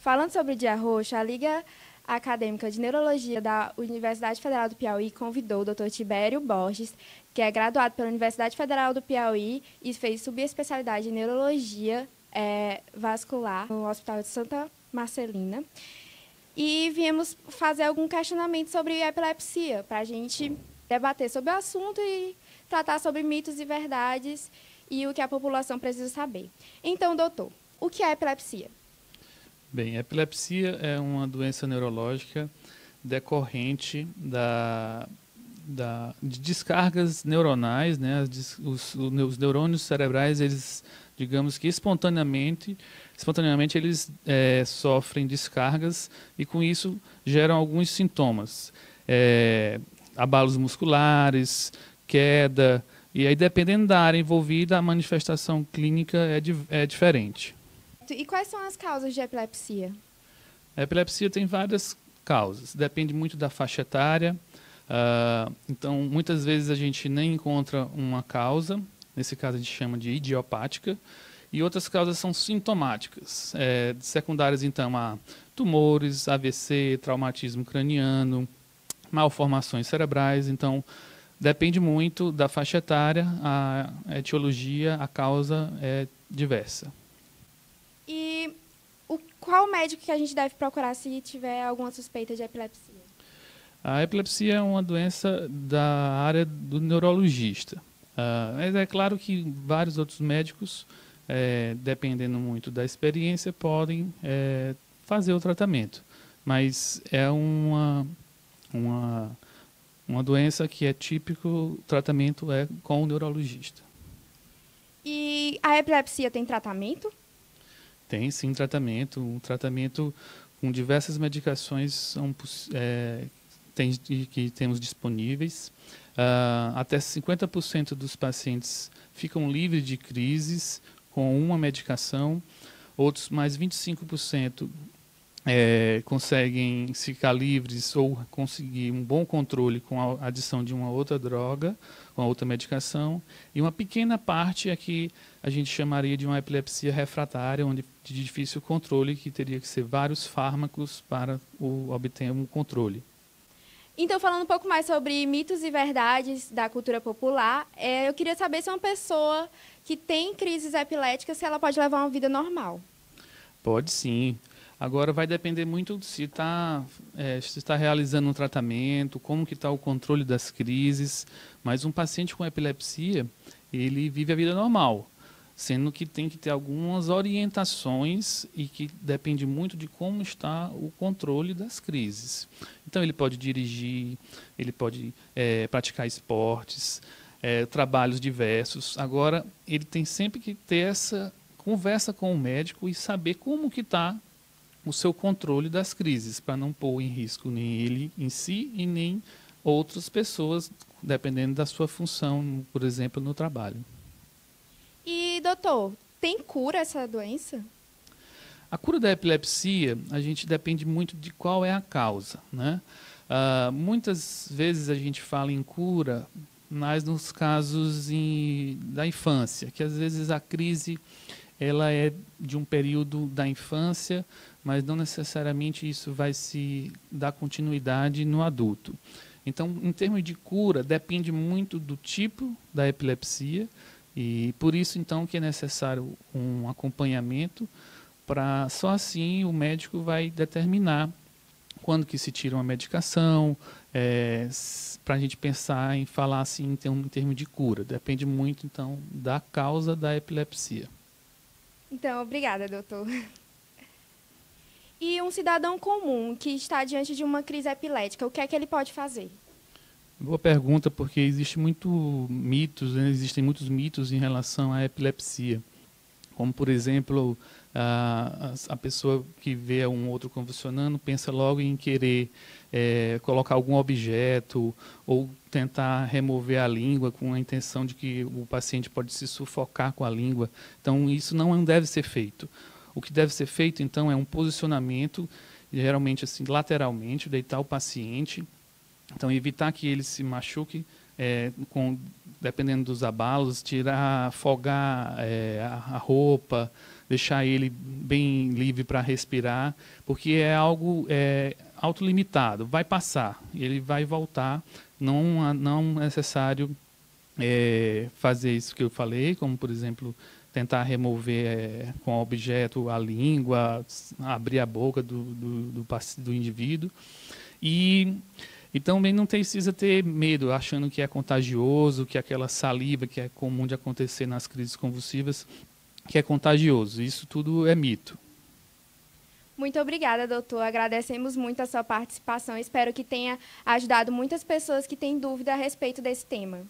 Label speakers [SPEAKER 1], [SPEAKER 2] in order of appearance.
[SPEAKER 1] Falando sobre o Dia Roxo, a Liga Acadêmica de Neurologia da Universidade Federal do Piauí convidou o Dr. Tibério Borges, que é graduado pela Universidade Federal do Piauí e fez subespecialidade em Neurologia Vascular no Hospital de Santa Marcelina. E viemos fazer algum questionamento sobre epilepsia, para a gente debater sobre o assunto e tratar sobre mitos e verdades e o que a população precisa saber. Então, doutor, o que é epilepsia?
[SPEAKER 2] Bem, a epilepsia é uma doença neurológica decorrente de descargas neuronais, né? Os neurônios cerebrais, eles, digamos que espontaneamente eles sofrem descargas e com isso geram alguns sintomas, abalos musculares, queda, e aí dependendo da área envolvida, a manifestação clínica é diferente.
[SPEAKER 1] E quais são as causas de epilepsia?
[SPEAKER 2] A epilepsia tem várias causas, depende muito da faixa etária. Então, muitas vezes a gente nem encontra uma causa, nesse caso a gente chama de idiopática, e outras causas são sintomáticas. Secundárias, então, a tumores, AVC, traumatismo craniano, malformações cerebrais. Então, depende muito da faixa etária, a etiologia, a causa é diversa.
[SPEAKER 1] E qual médico que a gente deve procurar se tiver alguma suspeita de epilepsia?
[SPEAKER 2] A epilepsia é uma doença da área do neurologista. Mas é claro que vários outros médicos, dependendo muito da experiência, podem fazer o tratamento. Mas é uma doença que é típico, o tratamento é com o neurologista.
[SPEAKER 1] E a epilepsia tem tratamento?
[SPEAKER 2] Tem sim tratamento, um tratamento com diversas medicações que temos disponíveis. Até 50% dos pacientes ficam livres de crises com uma medicação, outros mais 25% conseguem ficar livres ou conseguir um bom controle com a adição de uma outra droga, uma outra medicação, e uma pequena parte é que a gente chamaria de uma epilepsia refratária, onde de difícil controle, que teria que ser vários fármacos para obter um controle.
[SPEAKER 1] Então, falando um pouco mais sobre mitos e verdades da cultura popular, eu queria saber se uma pessoa que tem crises epiléticas, se ela pode levar uma vida normal.
[SPEAKER 2] Pode sim. Agora vai depender muito se está realizando um tratamento, como que está o controle das crises, mas um paciente com epilepsia, ele vive a vida normal, sendo que tem que ter algumas orientações e que depende muito de como está o controle das crises. Então ele pode dirigir, ele pode praticar esportes, trabalhos diversos. Agora ele tem sempre que ter essa conversa com o médico e saber como que está o seu controle das crises, para não pôr em risco nem ele em si e nem outras pessoas, dependendo da sua função, por exemplo, no trabalho.
[SPEAKER 1] E, doutor, tem cura essa doença?
[SPEAKER 2] A cura da epilepsia, a gente depende muito de qual é a causa, né? Muitas vezes a gente fala em cura, mas nos casos da infância, que às vezes a crise ela é de um período da infância, mas não necessariamente isso vai se dar continuidade no adulto. Então, em termos de cura, depende muito do tipo da epilepsia e por isso, então, que é necessário um acompanhamento para só assim o médico vai determinar quando que se tira uma medicação, para a gente pensar em falar assim em termos de cura. Depende muito, então, da causa da epilepsia.
[SPEAKER 1] Então, obrigada, doutor. E um cidadão comum que está diante de uma crise epilética, o que é que ele pode fazer?
[SPEAKER 2] Boa pergunta, porque existem muitos mitos em relação à epilepsia. Como, por exemplo, a pessoa que vê um outro convulsionando pensa logo em querer colocar algum objeto ou tentar remover a língua com a intenção de que o paciente pode se sufocar com a língua. Então, isso não deve ser feito. O que deve ser feito, então, é um posicionamento, geralmente assim, lateralmente, deitar o paciente, então evitar que ele se machuque, dependendo dos abalos, afogar a roupa, deixar ele bem livre para respirar, porque é algo autolimitado, vai passar, ele vai voltar, não é necessário fazer isso que eu falei, como, por exemplo, tentar remover com objeto a língua, abrir a boca do indivíduo. E também não precisa ter medo, achando que é contagioso, que aquela saliva que é comum de acontecer nas crises convulsivas, que é contagioso. Isso tudo é mito.
[SPEAKER 1] Muito obrigada, doutor. Agradecemos muito a sua participação. Espero que tenha ajudado muitas pessoas que têm dúvida a respeito desse tema.